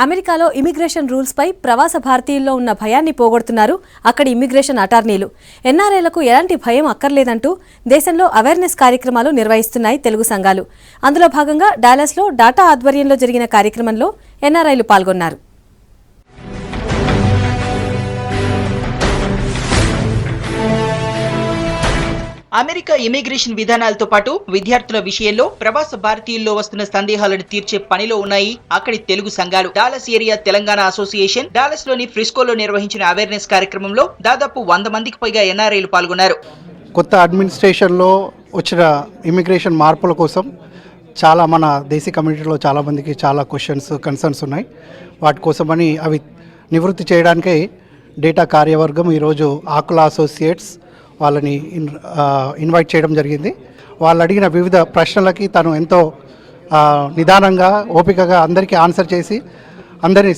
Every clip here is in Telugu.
అమెరికాలో ఇమిగ్రేషన్ రూల్స్ పై ప్రవాస భారతీయుల్లో ఉన్న భయాన్ని పోగొడుతున్నారు అక్కడి ఇమిగ్రేషన్ అటార్నీలు. ఎన్ఆర్ఐలకు ఎలాంటి భయం అక్కర్లేదంటూ దేశంలో అవేర్నెస్ కార్యక్రమాలు నిర్వహిస్తున్నాయి తెలుగు సంఘాలు. అందులో భాగంగా డాలస్లో డాటా ఆధ్వర్యంలో జరిగిన కార్యక్రమంలో ఎన్ఆర్ఐలు పాల్గొన్నారు. అమెరికా ఇమిగ్రేషన్ విధానాలతో పాటు విద్యార్థుల విషయంలో ప్రవాస భారతీయుల్లో వస్తున్న సందేహాలను తీర్చే పనిలో ఉన్నాయి అక్కడి తెలుగు సంఘాలు. Dallas area Telangana association Dallas లోని ఫ్రిస్కోలో నిర్వహించిన అవేర్నెస్ కార్యక్రమంలో దాదాపు 100 మందికి పైగా ఎన్ఆర్ఐలు పాల్గొన్నారు. కొత్త అడ్మినిస్ట్రేషన్లో వచ్చిన ఇమిగ్రేషన్ మార్పుల కోసం మన దేశీ కమ్యూనిటీలో చాలా మందికి చాలా కన్సర్న్స్ ఉన్నాయి. వాటి కోసమని అవి నివృత్తి చేయడానికే డేటా కార్యవర్గం ఈరోజు ఆకుల అసోసియేట్స్ వాళ్ళని ఇన్వైట్ చేయడం జరిగింది. వాళ్ళు అడిగిన వివిధ ప్రశ్నలకి తను ఎంతో నిదానంగా ఓపికగా అందరికీ ఆన్సర్ చేసి అందరి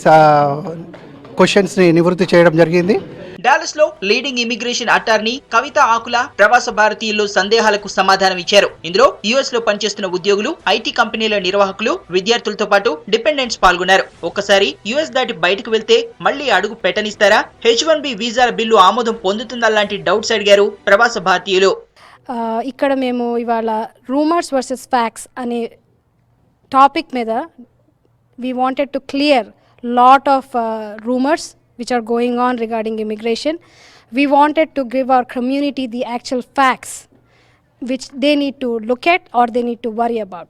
క్వశ్చన్స్ని నివృత్తి చేయడం జరిగింది. డాలస్ లో లీడింగ్ ఇమిగ్రేషన్ అటార్నీ కవిత ఆకుల ప్రవాస భారతీయుల్లో సందేహాలకు సమాధానం ఇచ్చారు. ఇందులో యుఎస్ లో పనిచేస్తున్న ఉద్యోగులు, ఐటీ కంపెనీల నిర్వాహకులు, విద్యార్థులతో పాటు డిపెండెంట్స్ పాల్గొన్నారు. ఒక్కసారి యుఎస్ దాటి బయటకు వెళ్తే మళ్లీ అడుగు పెట్టనిస్తారా, H1B వీసాల బిల్లు ఆమోదం పొందుతుందా లాంటి డౌట్స్ అడిగారు ప్రవాస భారతీయులు. ఇక్కడ మేము ఇవాళ రూమర్స్ వర్సెస్ ఫ్యాక్ట్స్ అనే టాపిక్ మీద we wanted to clear lot of rumors which are going on regarding immigration. We wanted to give our community the actual facts which they need to look at or they need to worry about.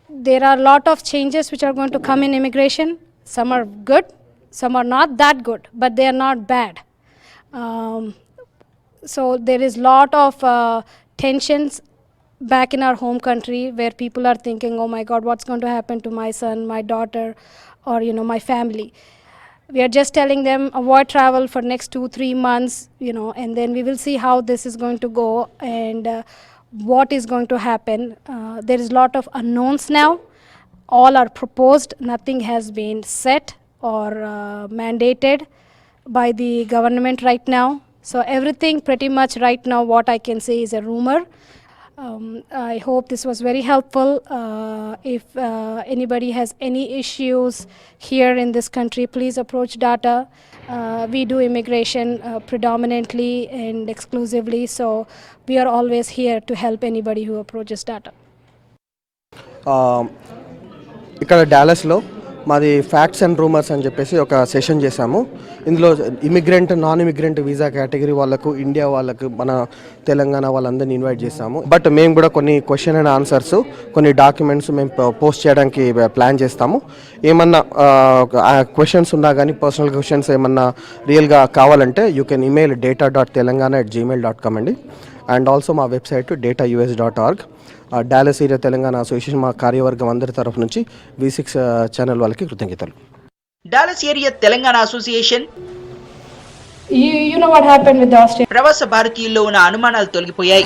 There are a lot of changes which are going to come in immigration. Some are good, some are not that good, but they are not bad. So there is lot of tensions back in our home country where people are thinking, oh my God, what's going to happen to my son, my daughter, or my family. We are just telling them avoid travel for next 2-3 months, and then we will see how this is going to go and what is going to happen. There is a lot of unknowns now. All are proposed. Nothing has been set or mandated by the government right now. So everything pretty much right now what I can say is a rumor. I hope this was very helpful. If anybody has any issues here in this country, please approach DATA. We do immigration predominantly and exclusively, so we are always here to help anybody who approaches DATA. ఇక్కడ డాలస్లో మాది ఫ్యాక్ట్స్ అండ్ రూమర్స్ అని చెప్పేసి ఒక సెషన్ చేశాము. ఇందులో immigrant, non immigrant visa category వాళ్ళకు, ఇండియా వాళ్ళకు, మన తెలంగాణ వాళ్ళందరినీ ఇన్వైట్ చేశాము. బట్ మేము కూడా కొన్ని క్వశ్చన్ అండ్ ఆన్సర్స్, కొన్ని డాక్యుమెంట్స్ మేము పోస్ట్ చేయడానికి ప్లాన్ చేస్తాము. ఏమన్నా క్వశ్చన్స్ ఉన్నా కానీ, పర్సనల్ క్వశ్చన్స్ ఏమన్నా రియల్గా కావాలంటే యూ కెన్ ఈమెయిల్ data.telangana@gmail.com అండి. అండ్ ఆల్సో మా website dataus.org. Dallas area Telangana association మా కార్యవర్గం అందరి తరఫు నుంచి V6 ఛానల్ వాళ్ళకి కృతజ్ఞతలు. Dallas area Telangana association You know what happened with the Australian ప్రవాస భారతీయుల్లో ఉన్న అనుమానాలు తొలగిపోయాయి.